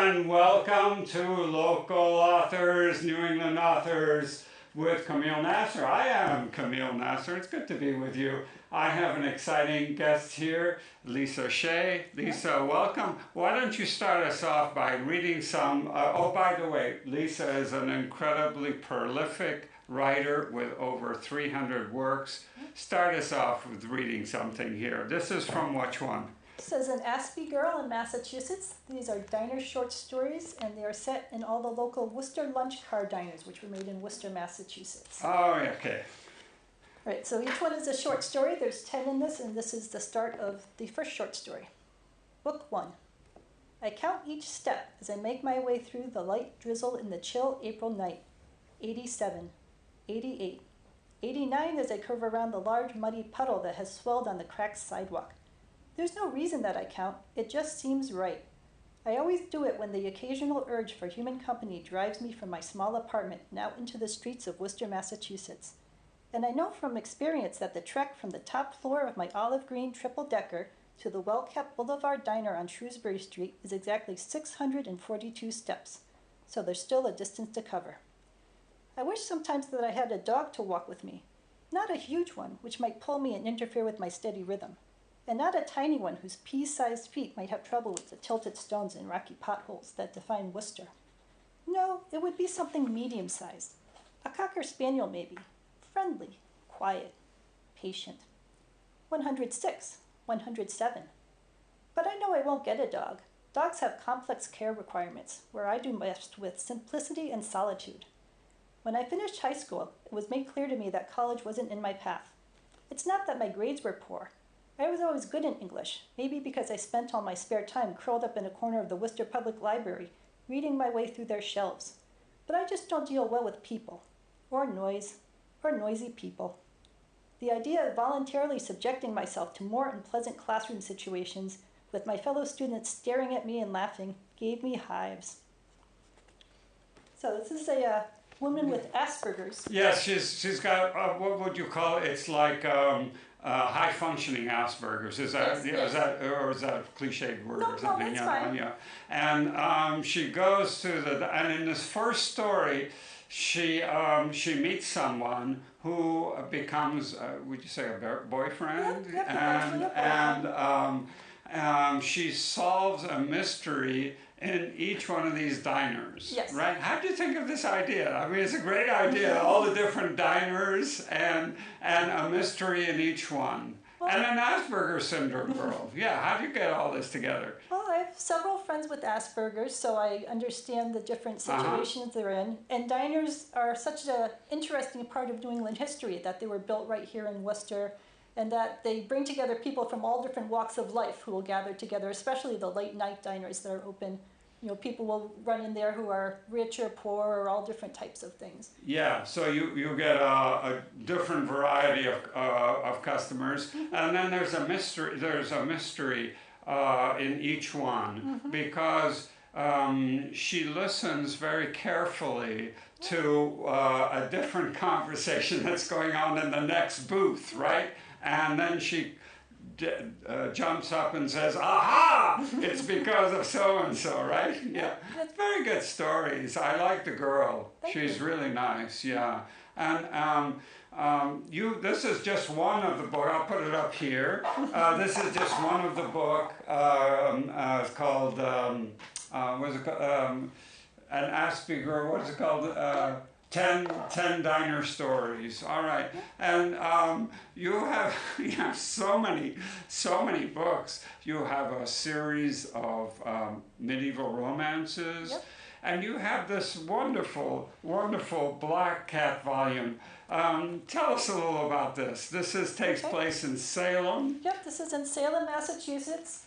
and welcome to Local Authors, New England Authors with Kameel Nasr. I am Kameel Nasr. It's good to be with you. I have an exciting guest here, Lisa Shea. Lisa, welcome. Why don't you start us off by reading some, oh, by the way, Lisa is an incredibly prolific writer with over 300 works. Start us off with reading something here. This is from which one? This is an Asperger girl in Massachusetts. These are diner short stories, and they are set in all the local Worcester lunch car diners, which were made in Worcester, Massachusetts. Oh, okay. All right, so each one is a short story. There's 10 in this, and this is the start of the first short story. Book 1. I count each step as I make my way through the light drizzle in the chill April night. 87, 88, 89 as I curve around the large muddy puddle that has swelled on the cracked sidewalk. There's no reason that I count, it just seems right. I always do it when the occasional urge for human company drives me from my small apartment and out into the streets of Worcester, Massachusetts. And I know from experience that the trek from the top floor of my olive green triple-decker to the well-kept Boulevard Diner on Shrewsbury Street is exactly 642 steps, so there's still a distance to cover. I wish sometimes that I had a dog to walk with me. Not a huge one, which might pull me and interfere with my steady rhythm. And not a tiny one whose pea-sized feet might have trouble with the tilted stones and rocky potholes that define Worcester. No, it would be something medium-sized. A Cocker Spaniel, maybe. Friendly, quiet, patient. 106, 107. But I know I won't get a dog. Dogs have complex care requirements, where I do best with simplicity and solitude. When I finished high school, it was made clear to me that college wasn't in my path. It's not that my grades were poor. I was always good in English, maybe because I spent all my spare time curled up in a corner of the Worcester Public Library, reading my way through their shelves. But I just don't deal well with people, or noise, or noisy people. The idea of voluntarily subjecting myself to more unpleasant classroom situations with my fellow students staring at me and laughing gave me hives. So this is a woman with Asperger's. Yes, she's got, what would you call it? It's like high-functioning Asperger's. Is that, Yes. is that, or is that a cliched word or something? No, that's fine. Yeah. And she goes to and in this first story, she meets someone who becomes, would you say, a boyfriend? Yep, And she solves a mystery in each one of these diners, yes. Right? How do you think of this idea? I mean, it's a great idea, all the different diners and a mystery in each one. Well, and an Asperger syndrome girl. Yeah, how do you get all this together? Well, I have several friends with Asperger's, so I understand the different situations they're in. And diners are such an interesting part of New England history that they were built right here in Worcester, and that they bring together people from all different walks of life who will gather together, especially the late night diners that are open. You know, people will run in there who are rich or poor or all different types of things. Yeah, so you get a different variety of customers, and then there's a mystery. There's a mystery in each one because she listens very carefully to a different conversation that's going on in the next booth, right? And then she jumps up and says, aha, it's because of so-and-so, right? Yeah, very good stories. I like the girl. She's really nice, yeah. And this is just one of the book. I'll put it up here. This is just one of the book. It's called, what's it called? An Asperger, what is it called? 10 diner stories. All right, and you have so many books. You have a series of medieval romances, and you have this wonderful Black Cat volume. Tell us a little about this. This takes place in Salem. Yep, this is in Salem, Massachusetts.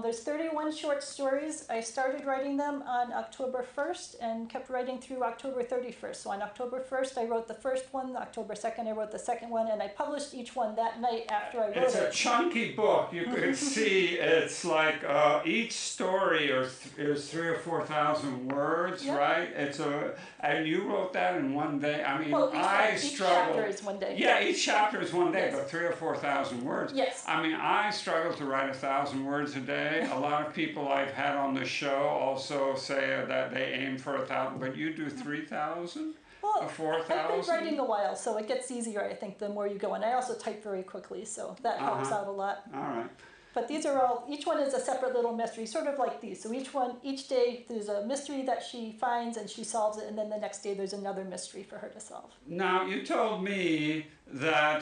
There's 31 short stories. I started writing them on October 1st and kept writing through October 31st. So on October 1st, I wrote the first one. October 2nd, I wrote the second one, and I published each one that night after I wrote it. It's a chunky book. You could see it's like each story is 3,000 or 4,000 words, right? And you wrote that in one day. I mean, each chapter is one day. Yeah, each chapter is one day, but 3,000 or 4,000 words. Yes. I mean, I struggle to write 1,000 words a day. day. A lot of people I've had on the show also say that they aim for 1,000, but you do 3,000 or 4,000? I've been writing a while, so it gets easier, I think, the more you go. And I also type very quickly, so that helps out a lot. All right. But these are all, each one is a separate little mystery, sort of like these. So each day there's a mystery that she finds and she solves it, and then the next day there's another mystery for her to solve. Now, you told me that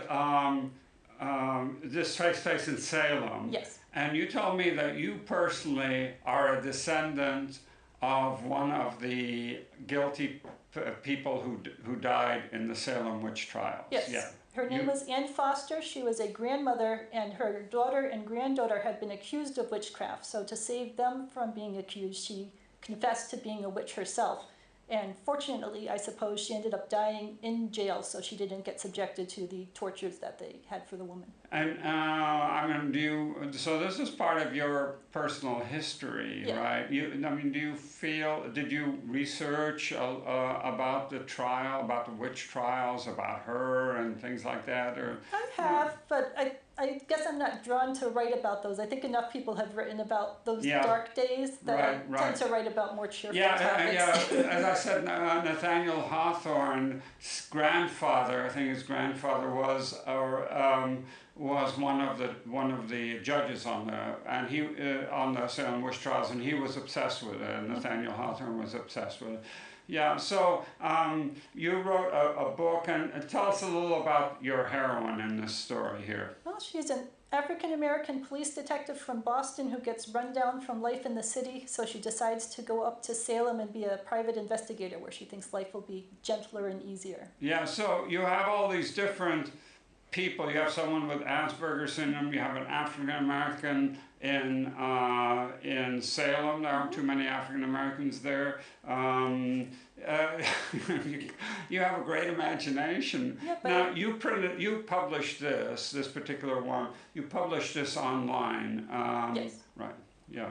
this takes place in Salem. Yes. And you told me that you personally are a descendant of one of the guilty people who died in the Salem witch trials. Yes. Yeah. Her name was Ann Foster. She was a grandmother, and her daughter and granddaughter had been accused of witchcraft. So to save them from being accused, she confessed to being a witch herself. And fortunately, I suppose, she ended up dying in jail, so she didn't get subjected to the tortures that they had for the woman. And I mean, so this is part of your personal history, Yeah. right? Do you feel, did you research about the trial, about the witch trials, about her and things like that? Or I have, but I guess I'm not drawn to write about those. I think enough people have written about those dark days that I tend to write about more cheerful topics. Yeah, as I said, Nathaniel Hawthorne's grandfather, I think his grandfather was one of the judges on the Salem witch trials, and he was obsessed with it. Nathaniel Hawthorne was obsessed with it. Yeah, so you wrote a book, and tell us a little about your heroine in this story here. Well, she's an African-American police detective from Boston who gets run down from life in the city, so she decides to go up to Salem and be a private investigator where she thinks life will be gentler and easier. Yeah, so you have all these different people. You have someone with Asperger syndrome, you have an African-American in Salem. There aren't too many African-Americans there. You have a great imagination. Yeah, now, you published this particular one, you published this online. Yes. Right, yeah.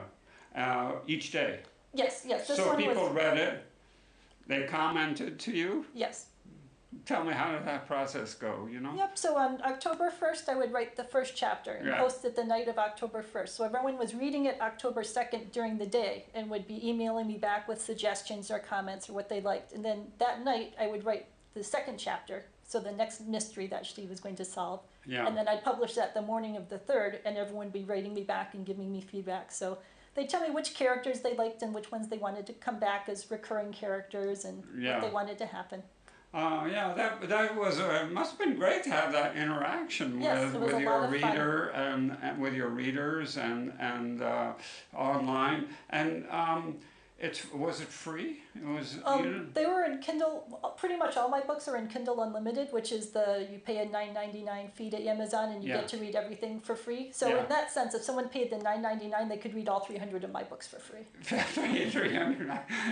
Each day. Yes. This so one people read it, they commented to you? Yes. Tell me, how did that process go, you know? Yep, so on October 1st, I would write the first chapter and post it the night of October 1st. So everyone was reading it October 2nd during the day and would be emailing me back with suggestions or comments or what they liked. And then that night, I would write the second chapter, so the next mystery that she was going to solve. Yeah. And then I'd publish that the morning of the 3rd, and everyone would be writing me back and giving me feedback. So they'd tell me which characters they liked and which ones they wanted to come back as recurring characters and what they wanted to happen. That was it must have been great to have that interaction with your reader and with your readers and online. And was it free? It was. They were in Kindle. Pretty much all my books are in Kindle Unlimited, which is you pay a $9.99 fee to Amazon and you get to read everything for free. So in that sense, if someone paid the $9.99, they could read all 300 of my books for free. 300.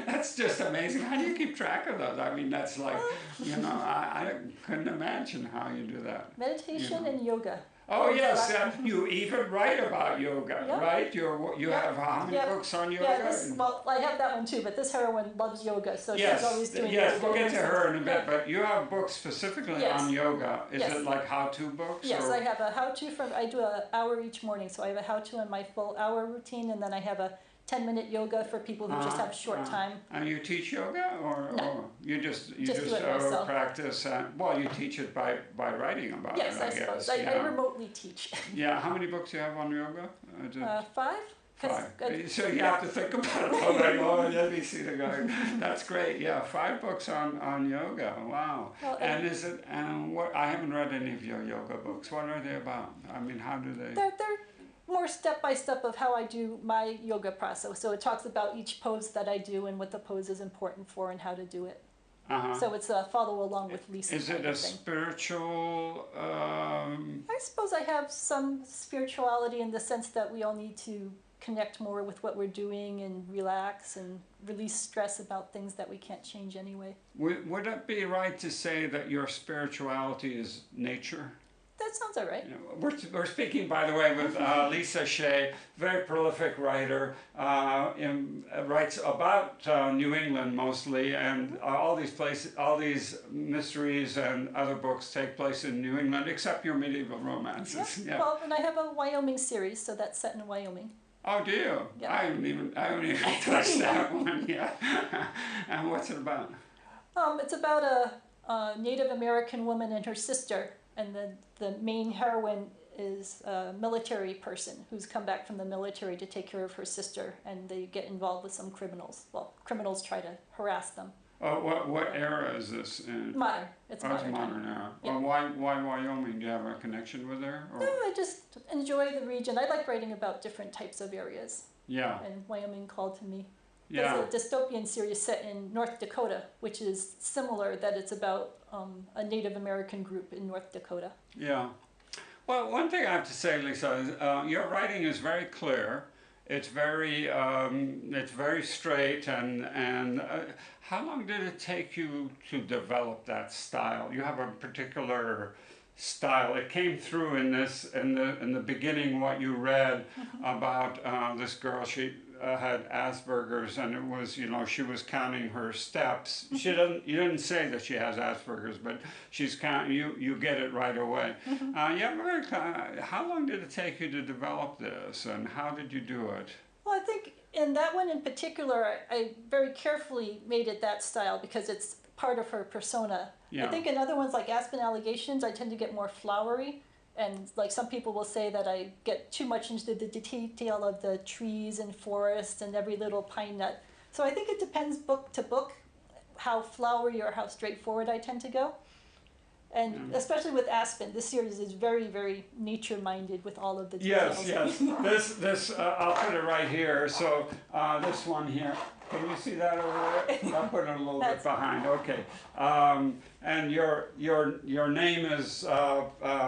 That's just amazing. How do you keep track of those? I mean, that's like, I couldn't imagine how you do that. Meditation and yoga. Oh yes, you even write about yoga, right? You have how many books on yoga? Well, I have that one too, but this heroine loves yoga, so she's always doing yoga. Yes, we'll get to her in a bit, but you have books specifically on yoga. Is it like how-to books? Yes, I have a how-to I do an hour each morning, so I have a how-to on my full hour routine, and then I have a 10-minute yoga for people who just have short time. And you teach yoga, or you just myself. practice? You teach it by writing about it. Yes, I suppose. I remotely teach. Yeah. How many books do you have on yoga? 5. 5. So you have to think about it. Let me see the guy. That's great. Yeah, 5 books on yoga. Wow. Well, and is it? What? I haven't read any of your yoga books. What are they about? I mean, how do they? They're more step-by-step of how I do my yoga process. So it talks about each pose that I do and what the pose is important for and how to do it. So it's a follow along with Lisa. Is it a spiritual? I suppose I have some spirituality in the sense that we all need to connect more with what we're doing and relax and release stress about things that we can't change anyway. Would it be right to say that your spirituality is nature? That sounds all right. We're speaking, by the way, with Lisa Shea, very prolific writer, writes about New England mostly, and all these mysteries and other books take place in New England, except your medieval romances. Yeah. Well, and I have a Wyoming series, so that's set in Wyoming. Oh, do you? Yeah. I haven't even touched that one yet. And what's it about? It's about a Native American woman and her sister, and the main heroine is a military person who's come back from the military to take care of her sister, and they get involved with some criminals. Well, criminals try to harass them. Oh, what era is this in? Modern. It's modern. It's modern era. Yeah. Well, why Wyoming? Do you have a connection with her? Or? No, I just enjoy the region. I like writing about different types of areas. Yeah. And Wyoming called to me. Yeah. There's a dystopian series set in North Dakota, which is similar, that it's about a Native American group in North Dakota. Yeah. Well, one thing I have to say, Lisa, is your writing is very clear. It's very straight, and how long did it take you to develop that style? You have a particular style. It came through in the beginning what you read about this girl. She had Asperger's, and it was, she was counting her steps. You didn't say that she has Asperger's, but she's counting. You get it right away. How long did it take you to develop this, and how did you do it? Well, I think in that one in particular, I very carefully made it that style because it's part of her persona. Yeah. I think in other ones like Aspen Allegations, I tend to get more flowery. And like some people will say that I get too much into the detail of the trees and forest and every little pine nut. So I think it depends book to book how flowery or how straightforward I tend to go. And especially with Aspen, this series is very, very nature-minded with all of the details. Yes. This I'll put it right here. So this one here. Can you see that over there? I'll put it a little bit behind. Okay. And your name is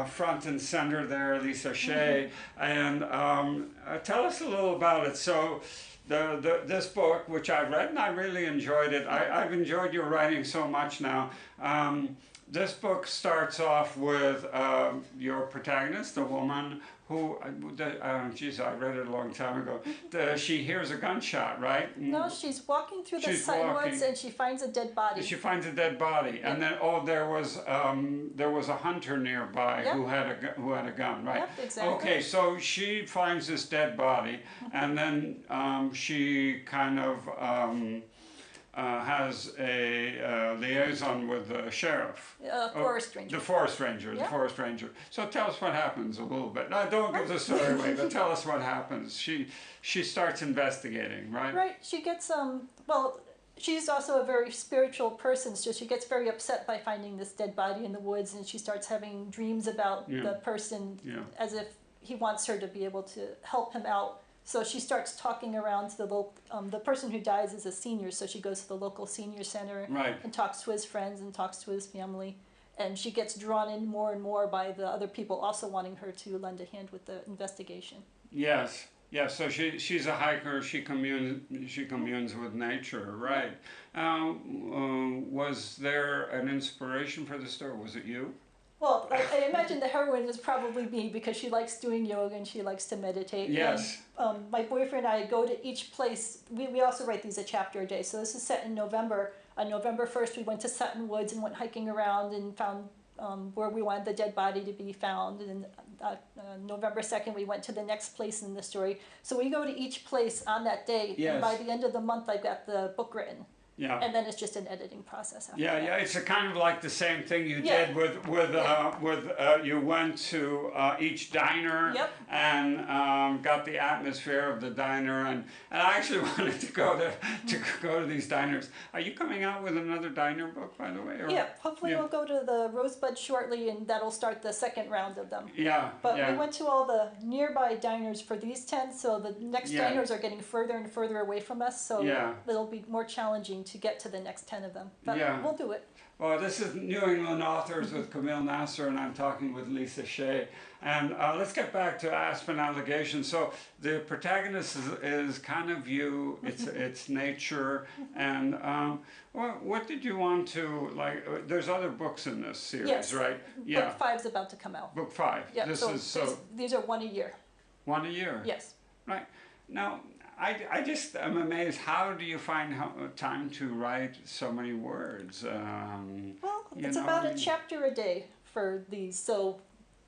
front and center there, Lisa Shea. And tell us a little about it. So this book, which I read and I really enjoyed it. I've enjoyed your writing so much now. This book starts off with your protagonist, the woman who, I read it a long time ago. She hears a gunshot, right? No, she's walking through the woods and she finds a dead body. She finds a dead body, and then there was a hunter nearby who had a gun, right? Yep, exactly. Okay, so she finds this dead body, and then she kind of has a liaison with the sheriff. Forest ranger. The forest ranger, the forest ranger. So tell us what happens a little bit. Now, don't give the story away, but tell us what happens. She starts investigating, right? Right. She gets, she's also a very spiritual person, so she gets very upset by finding this dead body in the woods, and she starts having dreams about the person as if he wants her to be able to help him out. So she starts talking around to the local, the person who dies is a senior, so she goes to the local senior center and talks to his friends and talks to his family. And she gets drawn in more and more by the other people also wanting her to lend a hand with the investigation. Yes. Yeah, so she's a hiker. She communes with nature, right? Was there an inspiration for the story? Was it you? Well, I imagine the heroine is probably me because she likes doing yoga and she likes to meditate. Yes. And, my boyfriend and I go to each place. We also write these a chapter a day. So this is set in November. On November 1st, we went to Sutton Woods and went hiking around and found where we wanted the dead body to be found. And November 2nd, we went to the next place in the story. So we go to each place on that day. Yes. And by the end of the month, I've got the book written. Yeah. And then it's just an editing process after that. Yeah, it's a kind of like the same thing you did with you went to each diner and got the atmosphere of the diner, and I actually wanted to go to these diners. Are you coming out with another diner book, by the way? Or? Yeah, hopefully we'll go to the Rosebud shortly, and that'll start the second round of them. Yeah. But we went to all the nearby diners for these 10, so the next diners are getting further and further away from us, so it'll be more challenging to get to the next 10 of them. But we'll do it. Well, this is New England Authors with Kameel Nasr, and I'm talking with Lisa Shea. And let's get back to Aspen Allegations. So the protagonist is kind of you, it's nature, and what did you want to, like, there's other books in this series, right? Yeah. Book 5's about to come out. Book 5. Yeah, these are one a year. One a year? Yes. Right. Now, I just am amazed. How do you find time to write so many words? Well, it's about a chapter a day for these. So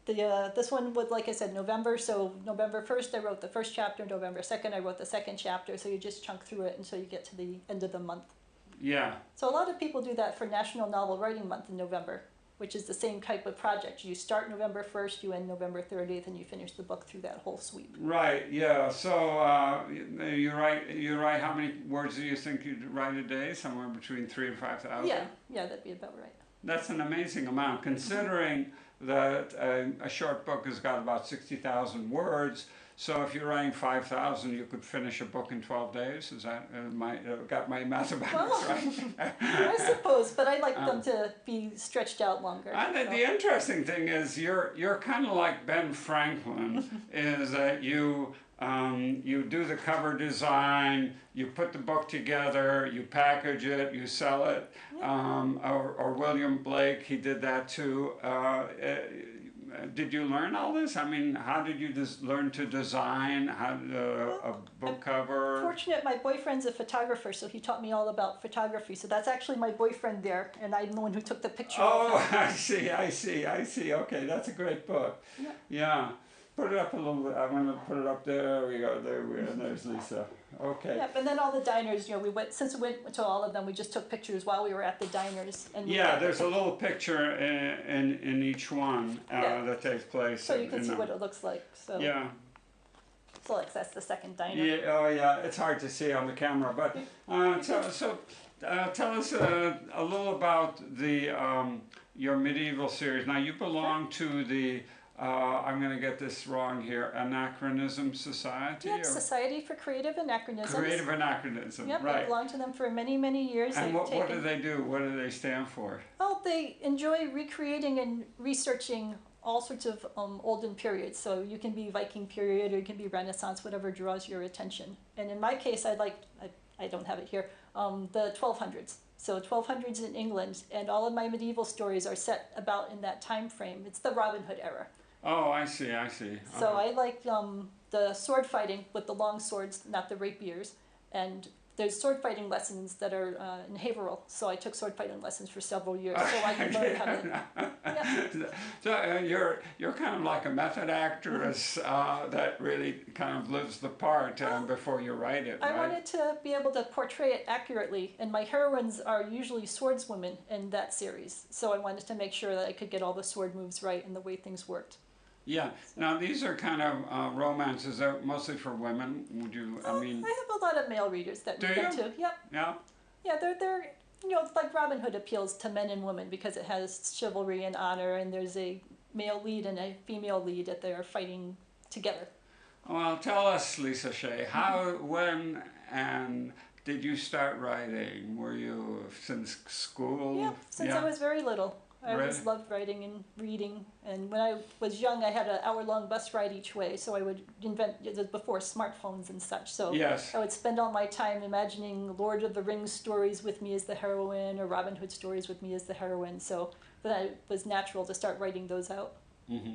This one would, like I said, November. So November 1st, I wrote the first chapter. November 2nd, I wrote the second chapter. So you just chunk through it until you get to the end of the month. Yeah. So a lot of people do that for National Novel Writing Month in November, which is the same type of project. You start November 1st, you end November 30th, and you finish the book through that whole sweep. Right. Yeah. So you write. How many words do you think you'd write a day? Somewhere between 3,000 and 5,000. Yeah. Yeah, that'd be about right. That's an amazing amount, considering that a short book has got about 60,000 words. So if you're writing 5,000, you could finish a book in 12 days. Is that got my mathematics right? I suppose, but I like them to be stretched out longer. And the interesting thing is, you're kind of like Ben Franklin, is that you do the cover design, you put the book together, you package it, you sell it. Or William Blake, he did that too. Did you learn all this? I mean, how did you learn to design a book cover? Fortunate, my boyfriend's a photographer, so he taught me all about photography. So that's actually my boyfriend there, and I'm the one who took the picture. Oh, I see. Okay, that's a great book. Yeah. Put it up a little bit. I'm going to put it up there. There we go. And there's Lisa. Okay. Yep, and then all the diners, we went to all of them, we just took pictures while we were at the diners. And there's a little picture in each one that takes place. So you can see what it looks like. So. Yeah. So like that's the second diner. Yeah. Oh, yeah. It's hard to see on the camera, but tell us a little about your medieval series. Now you belong to the. I'm going to get this wrong here. Anachronism Society? Yep, Society for Creative Anachronisms. Creative Anachronism, yep, right. I belonged to them for many, many years. And what do they do? What do they stand for? Well, they enjoy recreating and researching all sorts of olden periods. So you can be Viking period or you can be Renaissance, whatever draws your attention. And in my case, I don't have it here, the 1200s. So 1200s in England, and all of my medieval stories are set about in that time frame. It's the Robin Hood era. Oh, I see. So I like the sword fighting with the long swords, not the rapiers. And there's sword fighting lessons that are in Haverhill. So I took sword fighting lessons for several years, so I can learn how to. Yeah. So you're kind of like a method actress that really kind of lives the part before you write it. I wanted to be able to portray it accurately, and my heroines are usually swordswomen in that series. So I wanted to make sure that I could get all the sword moves right and the way things worked. Yeah. Now these are kind of romances. They're mostly for women. Would you? I mean. I have a lot of male readers that read them too. Yep. Yeah. Yeah, they're like Robin Hood appeals to men and women because it has chivalry and honor, and there's a male lead and a female lead that they are fighting together. Well, tell us, Lisa Shea, how, when, and did you start writing? Were you since school? Yeah, since I was very little. I always loved writing and reading, and when I was young I had an hour-long bus ride each way, so I would it was before smartphones and such, so I would spend all my time imagining Lord of the Rings stories with me as the heroine, or Robin Hood stories with me as the heroine, so then it was natural to start writing those out. Mm-hmm.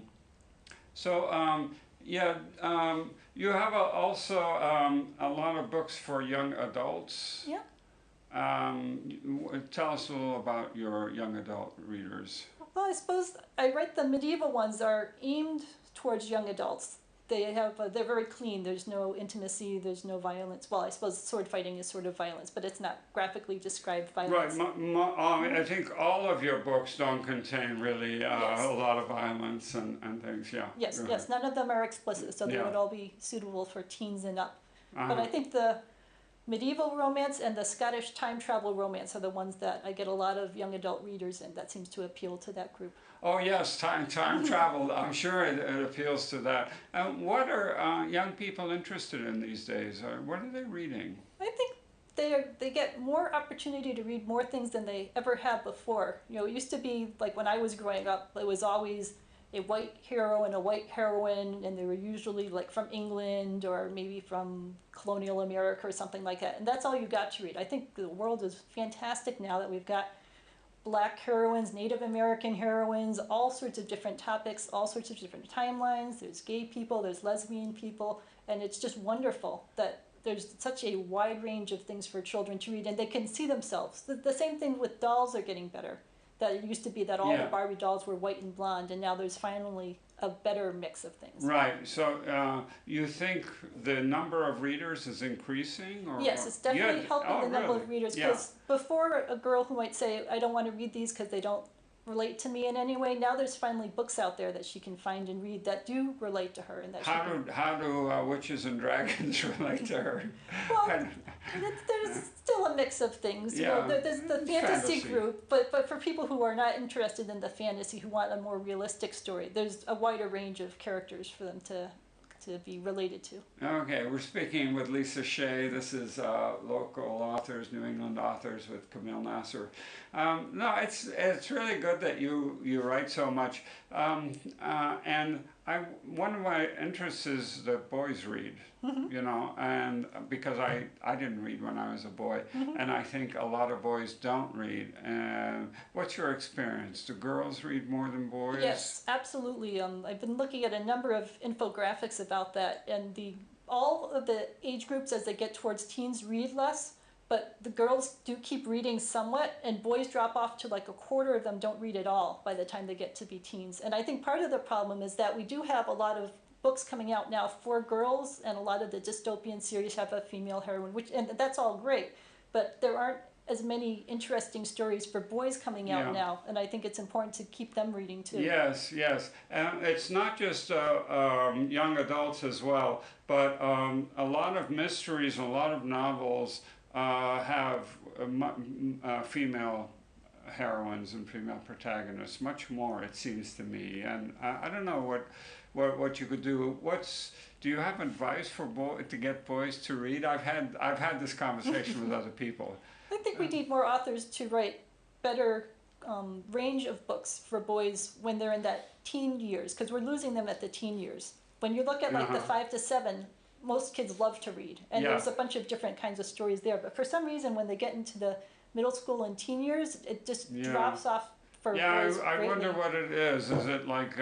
So, you have also a lot of books for young adults. Yeah. Tell us a little about your young adult readers. Well, I suppose I write the medieval ones are aimed towards young adults. They're very clean. There's no intimacy. There's no violence. Well, I suppose sword fighting is sort of violence, but it's not graphically described violence. Right. I think all of your books don't contain really a lot of violence and things. Yeah. Yes. None of them are explicit, so they would all be suitable for teens and up. But I think the medieval romance and the Scottish time travel romance are the ones that I get a lot of young adult readers in. That seems to appeal to that group. Oh yes, time travel. I'm sure it appeals to that. What are young people interested in these days? What are they reading? I think they get more opportunity to read more things than they ever had before. It used to be like when I was growing up, it was always a white hero and a white heroine, and they were usually like from England or maybe from colonial America or something like that. And that's all you got to read. I think the world is fantastic now that we've got Black heroines, Native American heroines, all sorts of different topics, all sorts of different timelines. There's gay people, there's lesbian people, and it's just wonderful that there's such a wide range of things for children to read, and they can see themselves. The same thing with dolls are getting better. That it used to be that all the Barbie dolls were white and blonde, and now there's finally a better mix of things. Right. So you think the number of readers is increasing? Yes, it's definitely helping the number really? of readers. Yeah. Because before, a girl who might say, I don't want to read these because they don't relate to me in any way, now there's finally books out there that she can find and read that do relate to her. And that How do witches and dragons relate to her? Well, there's still a mix of things. Yeah. You know, there's the fantasy group, but for people who are not interested in the fantasy, who want a more realistic story, there's a wider range of characters for them to be related to. Okay, we're speaking with Lisa Shea. This is local authors, New England authors with Kameel Nasr. No, it's really good that you write so much. And one of my interests is that boys read, you know, and because I didn't read when I was a boy, and I think a lot of boys don't read. And what's your experience? Do girls read more than boys? Yes, absolutely. I've been looking at a number of infographics about that, and all of the age groups as they get towards teens read less, but the girls do keep reading somewhat, and boys drop off to like a quarter of them don't read at all by the time they get to be teens. And I think part of the problem is that we do have a lot of books coming out now for girls, and a lot of the dystopian series have a female heroine, and that's all great, but there aren't as many interesting stories for boys coming out now, and I think it's important to keep them reading too. Yes, yes. It's not just young adults as well, but a lot of mysteries, a lot of novels have female heroines and female protagonists, much more it seems to me. And I don't know what you could do. Do you have advice for to get boys to read? I've had this conversation with other people. I think we need more authors to write better range of books for boys when they're in that teen years, because we're losing them at the teen years. When you look at like the 5 to 7, most kids love to read, and there's a bunch of different kinds of stories there. But for some reason, when they get into the middle school and teen years, it just drops off for boys. I wonder what it is. Is it like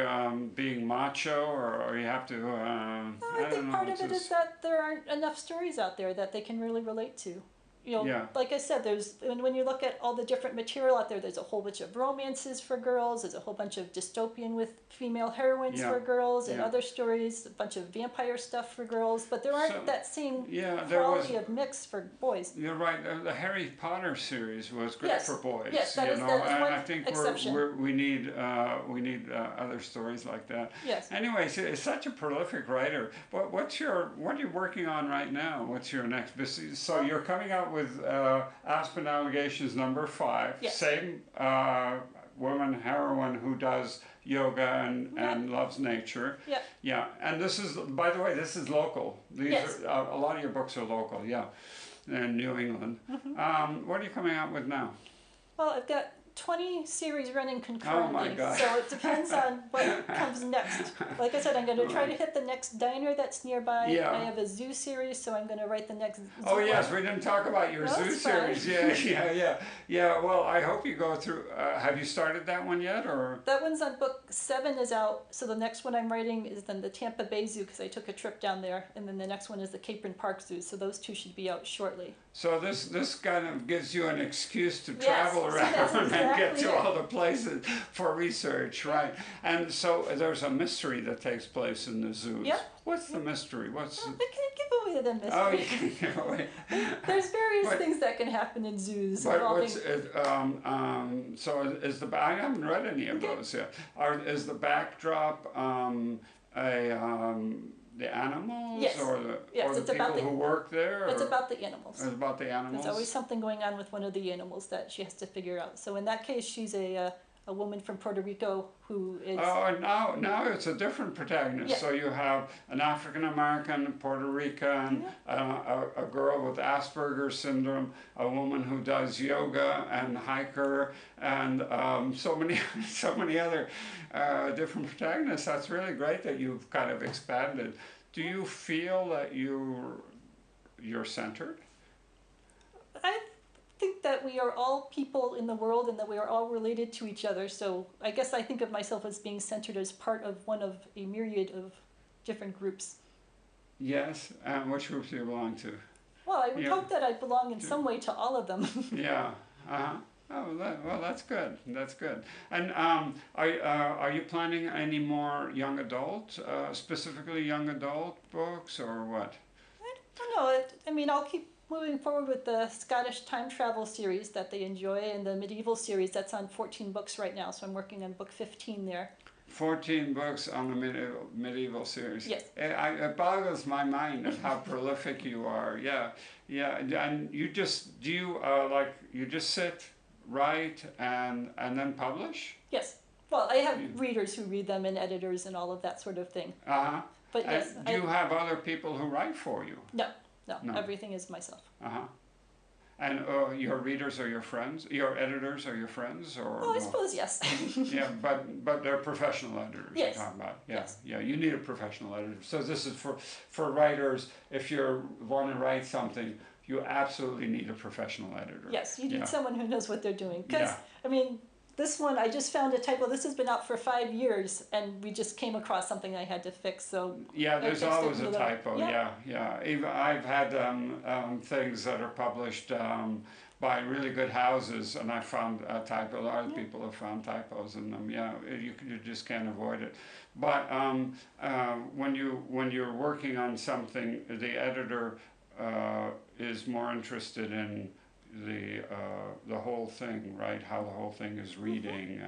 being macho, or you have to? No, I think part of it is that there aren't enough stories out there that they can really relate to. You know, like I said, when you look at all the different material out there, there's a whole bunch of romances for girls, there's a whole bunch of dystopian with female heroines for girls, and other stories, a bunch of vampire stuff for girls, but there aren't that same quality of mix for boys. You're right. The Harry Potter series was great for boys. Yes, that is and I think we need other stories like that. Yes. Anyway, so it's such a prolific writer. What are you working on right now? What's your next business? So you're coming out with Aspen Allegations #5. Yes. Same woman heroine who does yoga and loves nature. Yeah. Yeah. And this is, by the way, this is local. These are, a lot of your books are local. Yeah. In New England. What are you coming out with now? Well, I've got 20 series running concurrently, oh my God. so it depends on what comes next. Like I said, I'm going to try to hit the next diner that's nearby. Yeah. I have a zoo series, so I'm going to write the next zoo. Oh yes, we didn't talk about your zoo series. Yeah. Well, I hope you go through. Have you started that one yet, or? That one's on book 7 is out. So the next one I'm writing is then the Tampa Bay Zoo, because I took a trip down there, and then the next one is the Capron Park Zoo. So those two should be out shortly. So this kind of gives you an excuse to travel around and get to all the places for research, right? And so there's a mystery that takes place in the zoos. Yep. What's the mystery? I can't give away the mystery. Oh, you can't give away. There's various things that can happen in zoos. But so is the I haven't read any of those yet. Is the backdrop the animals or the people who work there? It's about the animals. It's about the animals? There's always something going on with one of the animals that she has to figure out. So in that case, she's a woman from Puerto Rico who is... Oh, and now it's a different protagonist. Yeah. So you have an African-American, Puerto Rican, a girl with Asperger syndrome, a woman who does yoga and hiker, and so many other different protagonists. That's really great that you've kind of expanded. Do you feel that you're centered? I think that we are all people in the world and that we are all related to each other. So I guess I think of myself as being centered as part of one of a myriad of different groups. Yes, and which groups do you belong to? Well, I would hope that I belong in some way to all of them. Yeah, Oh, well, that's good. That's good. And are you planning any more young adult, specifically young adult books, or what? I don't know. I mean, I'll keep moving forward with the Scottish time travel series that they enjoy, and the medieval series that's on 14 books right now. So I'm working on book 15 there. 14 books on the medieval series. Yes. It boggles my mind at how prolific you are. Yeah, yeah. And you just do you like you just sit, write, and then publish? Yes. Well, I have readers who read them and editors and all of that sort of thing. Uh-huh. But yes, Do you have other people who write for you? no, No. everything is myself. Uh-huh. And your readers are your friends? Your editors are your friends, or Oh, I no? suppose yes. Yeah, but they're professional editors Yes. you're talking about. Yeah, Yes. yeah. You need a professional editor. So this is for writers. If you want to write something, you absolutely need a professional editor. Yes, you need Yeah. someone who knows what they're doing. Because, Yeah. I mean, this one, I just found a typo. This has been out for 5 years, and we just came across something I had to fix. So Yeah, there's fixed it always a with a- typo. yeah. Yeah, yeah. Even I've had things that are published by really good houses, and I found a typo. A lot of people have found typos in them. Yeah, you just can't avoid it. But when you're working on something, the editor is more interested in the whole thing, right? How the whole thing is reading,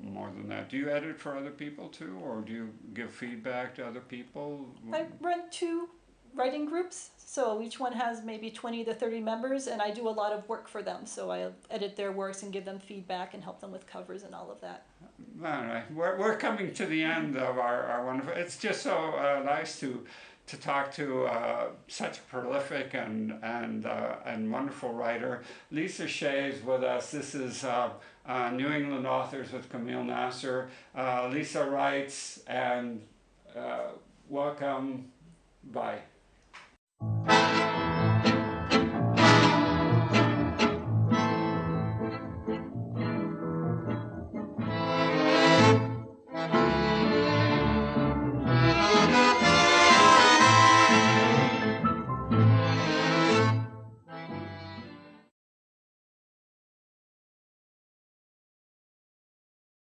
more than that. Do you edit for other people too, or do you give feedback to other people? I run 2 writing groups, so each one has maybe 20 to 30 members, and I do a lot of work for them. So I edit their works and give them feedback and help them with covers and all of that. All right, we're coming to the end of our wonderful. It's just so nice to talk to such a prolific and wonderful writer. Lisa Shea is with us. This is New England Authors with Kameel Nasr. Lisa writes, and welcome. Bye.